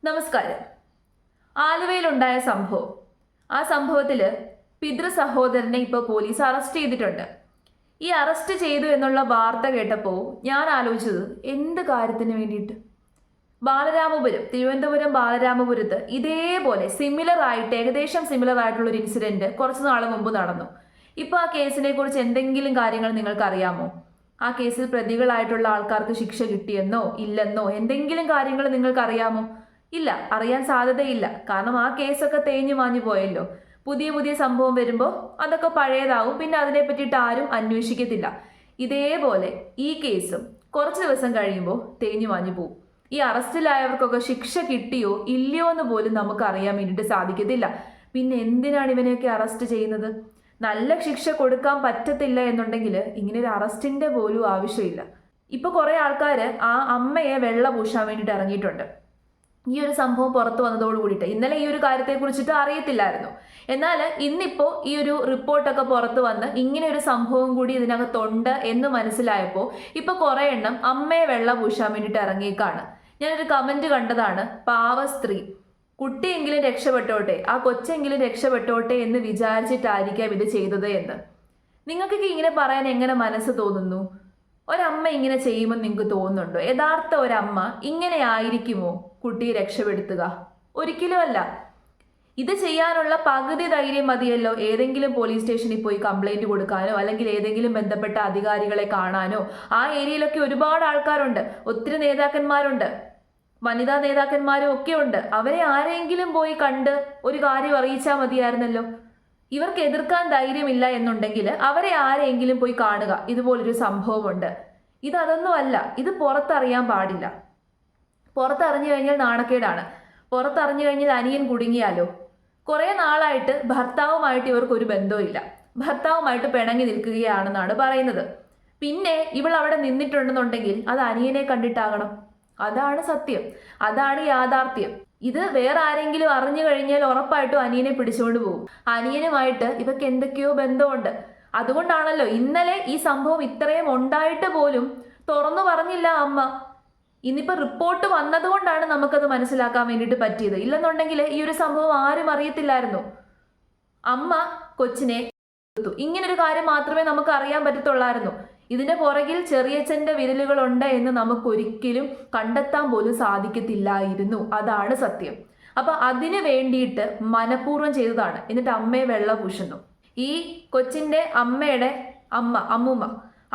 നമസ്കാരം. ആലുവയിലുണ്ടായ സംഭവം. ആ സംഭവത്തിൽ പിതൃ സഹോദരനെ ഇപ്പോൾ പോലീസ് അറസ്റ്റ് ചെയ്തിട്ടുണ്ട്. ഈ അറസ്റ്റ് ചെയ്തു എന്നുള്ള വാർത്ത കേട്ടപ്പോൾ ഞാൻ ആലോചിച്ചത് എന്ത് കാര്യത്തിന് വേണ്ടിയിട്ട്. തിരുവനന്തപുരം ബാലരാമപുരത്ത് ഇതേപോലെ ഏകദേശം സിമിലർ ആയിട്ടുള്ള ഒരു ഇൻസിഡന്റ് കുറച്ച് നാൾ മുമ്പ് നടന്നു. ഇപ്പോൾ ആ കേസിനെ കുറിച്ച് എന്തെങ്കിലും കാര്യങ്ങൾ നിങ്ങൾക്ക് അറിയാമോ? ആ കേസിൽ പ്രതികളായിട്ടുള്ള ആൾക്കാർക്ക് ശിക്ഷ കിട്ടിയെന്നോ ഇല്ലെന്നോ എന്തെങ്കിലും കാര്യങ്ങൾ നിങ്ങൾക്ക് അറിയാമോ? ഇല്ല, അറിയാൻ സാധ്യതയില്ല. കാരണം ആ കേസൊക്കെ തേഞ്ഞു മാഞ്ഞു പോയല്ലോ. പുതിയ സംഭവം വരുമ്പോൾ അതൊക്കെ പഴയതാവും. പിന്നെ അതിനെ പറ്റിയിട്ട് ആരും അന്വേഷിക്കത്തില്ല. ഇതേപോലെ ഈ കേസും കുറച്ച് ദിവസം കഴിയുമ്പോൾ തേഞ്ഞു മാഞ്ഞു പോവും. ഈ അറസ്റ്റിലായവർക്കൊക്കെ ശിക്ഷ കിട്ടിയോ ഇല്ലയോ എന്ന് പോലും നമുക്ക് അറിയാൻ വേണ്ടിയിട്ട് സാധിക്കത്തില്ല. പിന്നെ എന്തിനാണ് ഇവനെയൊക്കെ അറസ്റ്റ് ചെയ്യുന്നത്? നല്ല ശിക്ഷ കൊടുക്കാൻ പറ്റത്തില്ല എന്നുണ്ടെങ്കിൽ ഇങ്ങനെ ഒരു അറസ്റ്റിന്റെ പോലും ആവശ്യമില്ല. ഇപ്പൊ കുറെ ആൾക്കാർ ആ അമ്മയെ വെള്ള പൂശാൻ വേണ്ടിയിട്ട് ഇറങ്ങിയിട്ടുണ്ട്. ഈ ഒരു സംഭവം പുറത്തു വന്നതോട് കൂടിയിട്ട് ഇന്നലെ ഈ ഒരു കാര്യത്തെ കുറിച്ചിട്ട് അറിയത്തില്ലായിരുന്നു. എന്നാൽ ഇന്നിപ്പോൾ ഈ ഒരു റിപ്പോർട്ടൊക്കെ പുറത്തു വന്ന് ഇങ്ങനെ ഒരു സംഭവം കൂടി ഇതിനകത്തുണ്ട് എന്ന് മനസ്സിലായപ്പോൾ ഇപ്പൊ കുറെ എണ്ണം അമ്മയെ വെള്ള പൂശാൻ വേണ്ടിയിട്ട് ഇറങ്ങിയേക്കാണ്. ഞാനൊരു കമന്റ് കണ്ടതാണ്, പാവ സ്ത്രീ, കുട്ടിയെങ്കിലും രക്ഷപ്പെട്ടോട്ടെ, ആ കൊച്ചെങ്കിലും രക്ഷപ്പെട്ടോട്ടെ എന്ന് വിചാരിച്ചിട്ടായിരിക്കാം ഇത് ചെയ്തത് എന്ന്. നിങ്ങൾക്കൊക്കെ ഇങ്ങനെ പറയാൻ എങ്ങനെ മനസ്സ് തോന്നുന്നു? ഒരമ്മ ഇങ്ങനെ ചെയ്യുമെന്ന് നിങ്ങൾക്ക് തോന്നുന്നുണ്ടോ? യഥാർത്ഥ ഒരമ്മ ഇങ്ങനെ ആയിരിക്കുമോ കുട്ടിയെ രക്ഷപ്പെടുത്തുക? ഒരിക്കലും അല്ല. ഇത് ചെയ്യാനുള്ള പകുതി ധൈര്യം മതിയല്ലോ ഏതെങ്കിലും പോലീസ് സ്റ്റേഷനിൽ പോയി കംപ്ലൈന്റ് കൊടുക്കാനോ അല്ലെങ്കിൽ ഏതെങ്കിലും ബന്ധപ്പെട്ട അധികാരികളെ കാണാനോ. ആ ഏരിയയിലൊക്കെ ഒരുപാട് ആൾക്കാരുണ്ട്, ഒത്തിരി നേതാക്കന്മാരുണ്ട്, വനിതാ നേതാക്കന്മാരും ഒക്കെ ഉണ്ട്. അവരെ ആരെങ്കിലും പോയി കണ്ട് ഒരു കാര്യം അറിയിച്ചാൽ മതിയായിരുന്നല്ലോ. ഇവർക്ക് എതിർക്കാൻ ധൈര്യമില്ല എന്നുണ്ടെങ്കിൽ അവരെ ആരെങ്കിലും പോയി കാണുക, ഇതുപോലൊരു സംഭവമുണ്ട്. അതൊന്നും അല്ല. ഇത് പുറത്തറിയാൻ പാടില്ല. പുറത്തറിഞ്ഞു കഴിഞ്ഞാൽ നാണക്കേടാണ്. പുറത്തറിഞ്ഞു കഴിഞ്ഞാൽ അനിയൻ കുടുങ്ങിയാലോ? കുറെ നാളായിട്ട് ഭർത്താവുമായിട്ട് ഇവർക്കൊരു ബന്ധവുമില്ല. ഭർത്താവുമായിട്ട് പിണങ്ങി നിൽക്കുകയാണെന്നാണ് പറയുന്നത്. പിന്നെ ഇവൾ അവിടെ നിന്നിട്ടുണ്ടെന്നുണ്ടെങ്കിൽ അത് അനിയനെ കണ്ടിട്ടാകണം. അതാണ് സത്യം, അതാണ് യാഥാർത്ഥ്യം. ഇത് വേറെ ആരെങ്കിലും അറിഞ്ഞു കഴിഞ്ഞാൽ ഉറപ്പായിട്ടും അനിയനെ പിടിച്ചുകൊണ്ട് പോകും. അനിയനുമായിട്ട് ഇവർക്ക് എന്തൊക്കെയോ ബന്ധമുണ്ട്. അതുകൊണ്ടാണല്ലോ ഇന്നലെ ഈ സംഭവം ഇത്രയും ഉണ്ടായിട്ട് പോലും തുറന്നു പറഞ്ഞില്ല അമ്മ. ഇന്നിപ്പോ റിപ്പോർട്ട് വന്നതുകൊണ്ടാണ് നമുക്കത് മനസ്സിലാക്കാൻ വേണ്ടിയിട്ട് പറ്റിയത്. ഇല്ലെന്നുണ്ടെങ്കിൽ ഈ ഒരു സംഭവം ആരും അറിയത്തില്ലായിരുന്നു. അമ്മ കൊച്ചിനെ ഇങ്ങനൊരു കാര്യം മാത്രമേ നമുക്ക് അറിയാൻ പറ്റത്തുള്ളായിരുന്നു. ഇതിന്റെ പുറകിൽ ചെറിയച്ഛന്റെ വിരലുകളുണ്ട് എന്ന് നമുക്കൊരിക്കലും കണ്ടെത്താൻ പോലും സാധിക്കത്തില്ലായിരുന്നു. അതാണ് സത്യം. അപ്പൊ അതിന് വേണ്ടിയിട്ട് മനഃപൂർവ്വം ചെയ്തതാണ്. എന്നിട്ട് അമ്മയെ വെള്ള പൂശുന്നു. ഈ കൊച്ചിന്റെ അമ്മയുടെ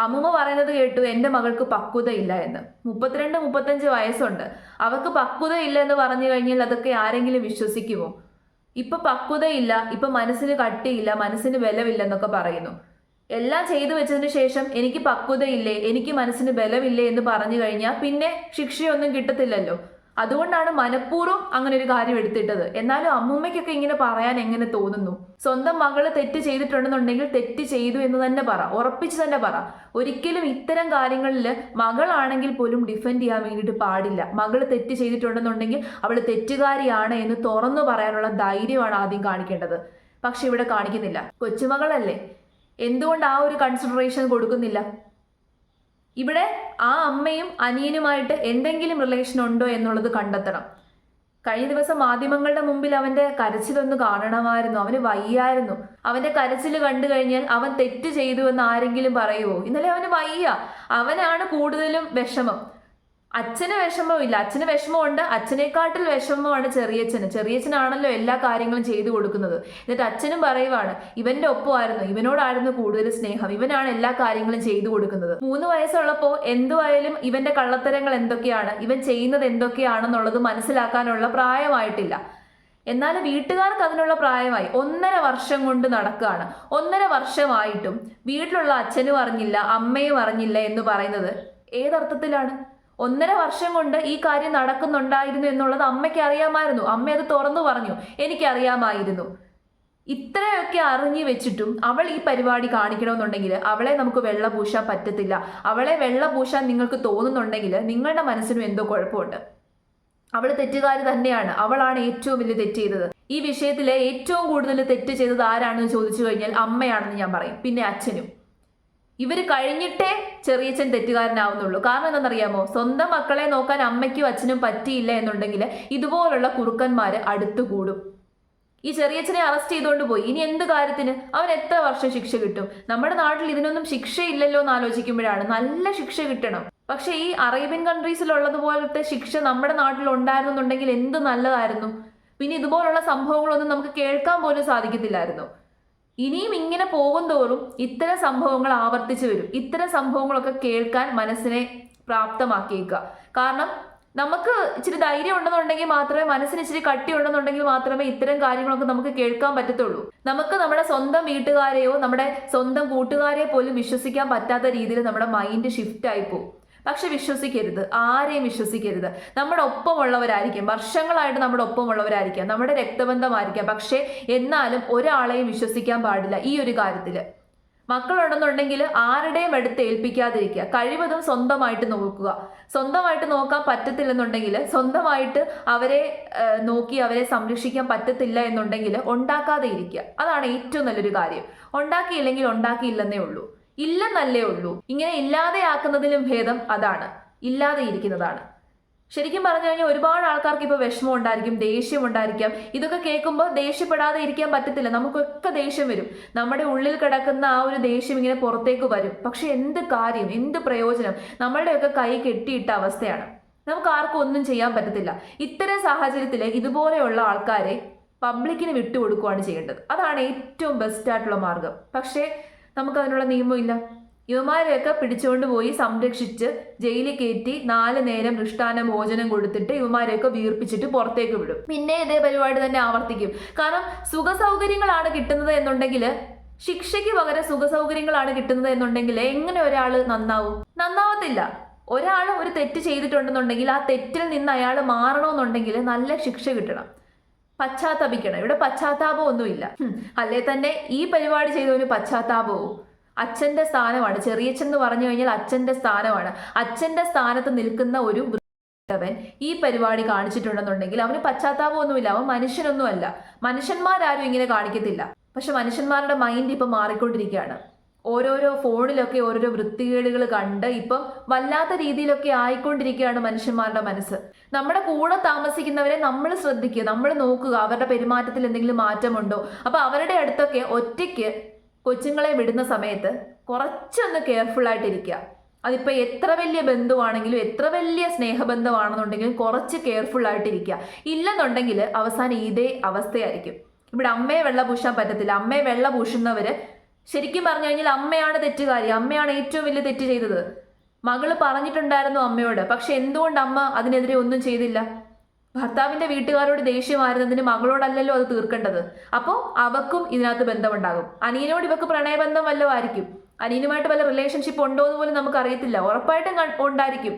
അമ്മൂമ്മ പറയുന്നത് കേട്ടു, എൻ്റെ മകൾക്ക് പക്വതയില്ല എന്ന്. 32-35 വയസ്സുണ്ട്, അവർക്ക് പക്വതയില്ല എന്ന് പറഞ്ഞു കഴിഞ്ഞാൽ അതൊക്കെ ആരെങ്കിലും വിശ്വസിക്കുമോ? ഇപ്പൊ പക്വതയില്ല, ഇപ്പൊ മനസ്സിന് കട്ടിയില്ല, മനസ്സിന് ബലമില്ല എന്നൊക്കെ പറയുന്നു. എല്ലാം ചെയ്തു വെച്ചതിന് ശേഷം എനിക്ക് പക്വതയില്ലേ, എനിക്ക് മനസ്സിന് ബലമില്ലേ എന്ന് പറഞ്ഞു കഴിഞ്ഞാൽ പിന്നെ ശിക്ഷയൊന്നും കിട്ടത്തില്ലല്ലോ. അതുകൊണ്ടാണ് മനഃപൂർവ്വം അങ്ങനെ ഒരു കാര്യം എടുത്തിട്ടത്. എന്നാലും അമ്മൂമ്മയ്ക്കൊക്കെ ഇങ്ങനെ പറയാൻ എങ്ങനെ തോന്നുന്നു? സ്വന്തം മകള് തെറ്റ് ചെയ്തിട്ടുണ്ടെന്നുണ്ടെങ്കിൽ തെറ്റ് ചെയ്തു എന്ന് തന്നെ പറ, ഉറപ്പിച്ച് തന്നെ പറ. ഒരിക്കലും ഇത്തരം കാര്യങ്ങളിൽ മകളാണെങ്കിൽ പോലും ഡിഫെൻഡ് ചെയ്യാൻ വേണ്ടിയിട്ട് പാടില്ല. മകള് തെറ്റ് ചെയ്തിട്ടുണ്ടെന്നുണ്ടെങ്കിൽ അവൾ തെറ്റുകാരിയാണ് എന്ന് തുറന്നു പറയാനുള്ള ധൈര്യമാണ് ആദ്യം കാണിക്കേണ്ടത്. പക്ഷെ ഇവിടെ കാണിക്കുന്നില്ല. കൊച്ചുമകളല്ലേ, എന്തുകൊണ്ട് ആ ഒരു കൺസിഡറേഷൻ കൊടുക്കുന്നില്ല? ഇവിടെ ആ അമ്മയും അനിയനുമായിട്ട് എന്തെങ്കിലും റിലേഷൻ ഉണ്ടോ എന്നുള്ളത് കണ്ടെത്തണം. കഴിഞ്ഞ ദിവസം മാധ്യമങ്ങളുടെ മുമ്പിൽ അവന്റെ കരച്ചിലൊന്ന് കാണണമായിരുന്നു. അവന് വയ്യായിരുന്നു. അവന്റെ കരച്ചിൽ കണ്ടു കഴിഞ്ഞാൽ അവൻ തെറ്റ് ചെയ്തു എന്ന് ആരെങ്കിലും പറയുമോ? ഇന്നലെ അവന് വയ്യ. അവനാണ് കൂടുതലും വിഷമം. അച്ഛന് വിഷമമില്ല. അച്ഛന് വിഷമമുണ്ട്. അച്ഛനെക്കാട്ടിൽ വിഷമമാണ് ചെറിയച്ഛനാണല്ലോ എല്ലാ കാര്യങ്ങളും ചെയ്തു കൊടുക്കുന്നത്. എന്നിട്ട് അച്ഛനും പറയുവാണ് ഇവന്റെ ഒപ്പമായിരുന്നു, ഇവനോടായിരുന്നു കൂടുതൽ സ്നേഹം, ഇവനാണ് എല്ലാ കാര്യങ്ങളും ചെയ്തു കൊടുക്കുന്നത്. 3 വയസ്സുള്ളപ്പോൾ എന്തുവായാലും ഇവന്റെ കള്ളത്തരങ്ങൾ എന്തൊക്കെയാണ്, ഇവൻ ചെയ്യുന്നത് എന്തൊക്കെയാണെന്നുള്ളത് മനസ്സിലാക്കാനുള്ള പ്രായമായിട്ടില്ല. എന്നാൽ വീട്ടുകാർക്ക് അതിനുള്ള പ്രായമായി. 1.5 വർഷം കൊണ്ട് നടക്കുകയാണ്. 1.5 വർഷമായിട്ടും വീട്ടിലുള്ള അച്ഛനും അറിഞ്ഞില്ല, അമ്മയും അറിഞ്ഞില്ല എന്ന് പറയുന്നത് ഏതർത്ഥത്തിലാണ്? 1.5 വർഷം കൊണ്ട് ഈ കാര്യം നടക്കുന്നുണ്ടായിരുന്നു എന്നുള്ളത് അമ്മയ്ക്ക് അറിയാമായിരുന്നു. അമ്മ അത് തുറന്നു പറഞ്ഞു, എനിക്കറിയാമായിരുന്നു. ഇത്രയൊക്കെ അറിഞ്ഞു വെച്ചിട്ടും അവൾ ഈ പരിപാടി കാണിക്കണമെന്നുണ്ടെങ്കിൽ അവളെ നമുക്ക് വെള്ള പൂശാൻ പറ്റത്തില്ല. അവളെ വെള്ള പൂശാൻ നിങ്ങൾക്ക് തോന്നുന്നുണ്ടെങ്കിൽ നിങ്ങളുടെ മനസ്സിനും എന്തോ കുഴപ്പമുണ്ട്. അവൾ തെറ്റുകാരി തന്നെയാണ്. അവളാണ് ഏറ്റവും വലിയ തെറ്റ് ചെയ്തത്. ഈ വിഷയത്തിലെ ഏറ്റവും കൂടുതൽ തെറ്റ് ചെയ്തത് ആരാണെന്ന് ചോദിച്ചു കഴിഞ്ഞാൽ അമ്മയാണെന്ന് ഞാൻ പറയും. പിന്നെ അച്ഛനും. ഇവർ കഴിഞ്ഞിട്ടേ ചെറിയച്ഛൻ തെറ്റുകാരനാവുന്നുള്ളൂ. കാരണം എന്താണെന്നറിയാമോ? സ്വന്തം മക്കളെ നോക്കാൻ അമ്മയ്ക്കും അച്ഛനും പറ്റിയില്ല എന്നുണ്ടെങ്കിൽ ഇതുപോലുള്ള കുറുക്കന്മാര് അടുത്തുകൂടും. ഈ ചെറിയച്ഛനെ അറസ്റ്റ് ചെയ്തുകൊണ്ട് പോയി, ഇനി എന്ത് കാര്യത്തിന്? അവൻ എത്ര വർഷം ശിക്ഷ കിട്ടും? നമ്മുടെ നാട്ടിൽ ഇതിനൊന്നും ശിക്ഷയില്ലല്ലോ എന്ന് ആലോചിക്കുമ്പോഴാണ്. നല്ല ശിക്ഷ കിട്ടണം. പക്ഷെ ഈ അറേബ്യൻ കൺട്രീസിലുള്ളതുപോലത്തെ ശിക്ഷ നമ്മുടെ നാട്ടിൽ ഉണ്ടായിരുന്നുണ്ടെങ്കിൽ എന്ത് നല്ലതായിരുന്നു. പിന്നെ ഇതുപോലുള്ള സംഭവങ്ങളൊന്നും നമുക്ക് കേൾക്കാൻ പോലും സാധിക്കത്തില്ലായിരുന്നു. ഇനിയും ഇങ്ങനെ പോകും തോറും ഇത്തരം സംഭവങ്ങൾ ആവർത്തിച്ചു വരും. ഇത്തരം സംഭവങ്ങളൊക്കെ കേൾക്കാൻ മനസ്സിനെ പ്രാപ്തമാക്കിയേക്കുക. കാരണം നമുക്ക് ഇച്ചിരി ധൈര്യം ഉണ്ടെന്നുണ്ടെങ്കിൽ മാത്രമേ, മനസ്സിന് ഇച്ചിരി കട്ടി ഉണ്ടെന്നുണ്ടെങ്കിൽ മാത്രമേ ഇത്തരം കാര്യങ്ങളൊക്കെ നമുക്ക് കേൾക്കാൻ പറ്റത്തുള്ളൂ. നമുക്ക് നമ്മുടെ സ്വന്തം വീട്ടുകാരെയോ നമ്മുടെ സ്വന്തം കൂട്ടുകാരെയോ പോലും വിശ്വസിക്കാൻ പറ്റാത്ത രീതിയിൽ നമ്മുടെ മൈൻഡ് ഷിഫ്റ്റ് ആയി പോകും. പക്ഷെ വിശ്വസിക്കരുത്, ആരെയും വിശ്വസിക്കരുത്. നമ്മുടെ ഒപ്പമുള്ളവരായിരിക്കാം, വർഷങ്ങളായിട്ട് നമ്മുടെ ഒപ്പമുള്ളവരായിരിക്കാം, നമ്മുടെ രക്തബന്ധമായിരിക്കാം. പക്ഷെ എന്നാലും ഒരാളെയും വിശ്വസിക്കാൻ പാടില്ല ഈ ഒരു കാര്യത്തിൽ. മക്കളുണ്ടെന്നുണ്ടെങ്കിൽ ആരുടെയും അടുത്ത് ഏൽപ്പിക്കാതിരിക്കുക. കഴിവതും സ്വന്തമായിട്ട് നോക്കുക. സ്വന്തമായിട്ട് നോക്കാൻ പറ്റത്തില്ലെന്നുണ്ടെങ്കിൽ, സ്വന്തമായിട്ട് അവരെ നോക്കി അവരെ സംരക്ഷിക്കാൻ പറ്റത്തില്ല എന്നുണ്ടെങ്കിൽ ഉണ്ടാക്കാതെ ഇരിക്കുക. അതാണ് ഏറ്റവും നല്ലൊരു കാര്യം. ഉണ്ടാക്കിയില്ലെങ്കിൽ ഉണ്ടാക്കിയില്ലെന്നേ ഉള്ളൂ, ഇല്ലെന്നല്ലേ ഉള്ളൂ. ഇങ്ങനെ ഇല്ലാതെയാക്കുന്നതിലും ഭേദം അതാണ്, ഇല്ലാതെ ഇരിക്കുന്നതാണ്. ശരിക്കും പറഞ്ഞു കഴിഞ്ഞാൽ ഒരുപാട് ആൾക്കാർക്ക് ഇപ്പോൾ വിഷമം ഉണ്ടായിരിക്കും, ദേഷ്യം ഉണ്ടായിരിക്കാം. ഇതൊക്കെ കേൾക്കുമ്പോൾ ദേഷ്യപ്പെടാതെ ഇരിക്കാൻ പറ്റത്തില്ല. നമുക്കൊക്കെ ദേഷ്യം വരും. നമ്മുടെ ഉള്ളിൽ കിടക്കുന്ന ആ ഒരു ദേഷ്യം ഇങ്ങനെ പുറത്തേക്ക് വരും. പക്ഷെ എന്ത് കാര്യം, എന്ത് പ്രയോജനം? നമ്മളുടെയൊക്കെ കൈ കെട്ടിയിട്ട അവസ്ഥയാണ്. നമുക്ക് ആർക്കും ഒന്നും ചെയ്യാൻ പറ്റത്തില്ല. ഇത്തരം സാഹചര്യത്തിൽ ഇതുപോലെയുള്ള ആൾക്കാരെ പബ്ലിക്കിന് വിട്ടുകൊടുക്കുകയാണ് ചെയ്യേണ്ടത്. അതാണ് ഏറ്റവും ബെസ്റ്റ് ആയിട്ടുള്ള മാർഗം. പക്ഷേ നമുക്കതിനുള്ള നിയമമില്ല. ഇവന്മാരെയൊക്കെ പിടിച്ചുകൊണ്ട് പോയി സംരക്ഷിച്ച് ജയിലിൽ കയറ്റി 4 നേരം മൃഷ്ടാന്ന ഭോജനം കൊടുത്തിട്ട് ഇവന്മാരെയൊക്കെ വീർപ്പിച്ചിട്ട് പുറത്തേക്ക് വിടും. പിന്നെ ഇതേ പരിപാടി തന്നെ ആവർത്തിക്കും. കാരണം സുഖസൗകര്യങ്ങളാണ് കിട്ടുന്നത് എന്നുണ്ടെങ്കിൽ, ശിക്ഷയ്ക്ക് പകരം സുഖസൗകര്യങ്ങളാണ് കിട്ടുന്നത് എന്നുണ്ടെങ്കിൽ എങ്ങനെ ഒരാൾ നന്നാവത്തില്ല. ഒരാൾ ഒരു തെറ്റ് ചെയ്തിട്ടുണ്ടെന്നുണ്ടെങ്കിൽ ആ തെറ്റിൽ നിന്ന് അയാൾ മാറണമെന്നുണ്ടെങ്കിൽ നല്ല ശിക്ഷ കിട്ടണം, പശ്ചാത്തപിക്കണം. ഇവിടെ പശ്ചാത്താപമൊന്നുമില്ല. അല്ലേ തന്നെ ഈ പരിപാടി ചെയ്തവന് പശ്ചാത്താപവും. അച്ഛന്റെ സ്ഥാനമാണ് ചെറിയച്ഛൻ എന്ന് പറഞ്ഞു കഴിഞ്ഞാൽ, അച്ഛന്റെ സ്ഥാനമാണ്. അച്ഛന്റെ സ്ഥാനത്ത് നിൽക്കുന്ന ഒരു വൃദ്ധവൻ ഈ പരിപാടി കാണിച്ചിട്ടുണ്ടെന്നുണ്ടെങ്കിൽ അവന് പശ്ചാത്താപമൊന്നുമില്ല. അവൻ മനുഷ്യനൊന്നുമല്ല. മനുഷ്യന്മാരാരും ഇങ്ങനെ കാണിക്കത്തില്ല. പക്ഷെ മനുഷ്യന്മാരുടെ മൈൻഡ് ഇപ്പം മാറിക്കൊണ്ടിരിക്കുകയാണ്. ഓരോരോ ഫോണിലൊക്കെ ഓരോരോ വൃത്തികേടുകൾ കണ്ട് ഇപ്പം വല്ലാത്ത രീതിയിലൊക്കെ ആയിക്കൊണ്ടിരിക്കുകയാണ് മനുഷ്യന്മാരുടെ മനസ്സ്. നമ്മുടെ കൂടെ താമസിക്കുന്നവരെ നമ്മൾ ശ്രദ്ധിക്കുക, നമ്മൾ നോക്കുക, അവരുടെ പെരുമാറ്റത്തിൽ എന്തെങ്കിലും മാറ്റമുണ്ടോ. അപ്പൊ അവരുടെ അടുത്തൊക്കെ ഒറ്റയ്ക്ക് കൊച്ചുങ്ങളെ വിടുന്ന സമയത്ത് കുറച്ചൊന്ന് കെയർഫുൾ ആയിട്ടിരിക്കുക. അതിപ്പോൾ എത്ര വലിയ ബന്ധുവാണെങ്കിലും എത്ര വലിയ സ്നേഹബന്ധമാണെന്നുണ്ടെങ്കിലും കുറച്ച് കെയർഫുൾ ആയിട്ടിരിക്കുക. ഇല്ലെന്നുണ്ടെങ്കിൽ അവസാനം ഇതേ അവസ്ഥയായിരിക്കും. ഇവിടെ അമ്മയെ വെള്ള പൂശാൻ പറ്റത്തില്ല. അമ്മയെ വെള്ള പൂശുന്നവര് ശരിക്കും പറഞ്ഞു കഴിഞ്ഞാൽ അമ്മയാണ് തെറ്റുകാരി. അമ്മയാണ് ഏറ്റവും വലിയ തെറ്റ് ചെയ്തത്. മകള് പറഞ്ഞിട്ടുണ്ടായിരുന്നു അമ്മയോട്, പക്ഷെ എന്തുകൊണ്ട് അമ്മ അതിനെതിരെ ഒന്നും ചെയ്തില്ല? ഭർത്താവിന്റെ വീട്ടുകാരോട് ദേഷ്യമായിരുന്നതിന് മകളോടല്ലല്ലോ അത് തീർക്കേണ്ടത്. അപ്പോൾ അവക്കും ഇതിനകത്ത് ബന്ധമുണ്ടാകും. അനിയനോട് ഇവക്ക് പ്രണയബന്ധം വല്ലതും ആയിരിക്കും. അനിയനുമായിട്ട് വല്ല റിലേഷൻഷിപ്പ് ഉണ്ടോ എന്ന് പോലും നമുക്ക് അറിയത്തില്ല. ഉറപ്പായിട്ടും ഉണ്ടായിരിക്കും.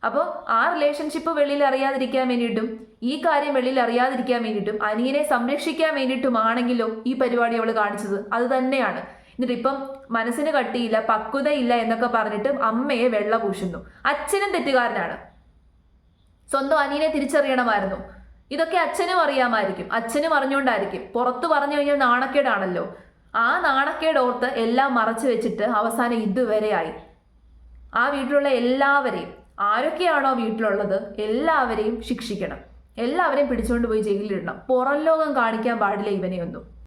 അപ്പോൾ ആ റിലേഷൻഷിപ്പ് വെളിയിൽ അറിയാതിരിക്കാൻ വേണ്ടിയിട്ടും ഈ കാര്യം വെളിയിൽ അറിയാതിരിക്കാൻ വേണ്ടിയിട്ടും അനിയനെ സംരക്ഷിക്കാൻ വേണ്ടിയിട്ടുമാണെങ്കിലോ ഈ പരിപാടി അവൾ കാണിച്ചത് അത് തന്നെയാണ്. എന്നിട്ട് ഇപ്പം മനസ്സിന് കട്ടിയില്ല, പക്വതയില്ല എന്നൊക്കെ പറഞ്ഞിട്ട് അമ്മയെ വെള്ള പൂശുന്നു. അച്ഛനും തെറ്റുകാരനാണ്. സ്വന്തം അനിയനെ തിരിച്ചറിയണമായിരുന്നു. ഇതൊക്കെ അച്ഛനും അറിയാമായിരിക്കും. അച്ഛനും അറിഞ്ഞുകൊണ്ടായിരിക്കും. പുറത്ത് പറഞ്ഞു കഴിഞ്ഞാൽ നാണക്കേടാണല്ലോ. ആ നാണക്കേടോർത്ത് എല്ലാം മറച്ചു വെച്ചിട്ട് അവസാനം ഇതുവരെയായി. ആ വീട്ടിലുള്ള എല്ലാവരെയും, ആരൊക്കെയാണോ വീട്ടിലുള്ളത് എല്ലാവരെയും ശിക്ഷിക്കണം. എല്ലാവരെയും പിടിച്ചുകൊണ്ട് പോയി ജയിലിലിടണം. പുറം ലോകം കാണിക്കാൻ പാടില്ല ഇവനെയൊന്നും.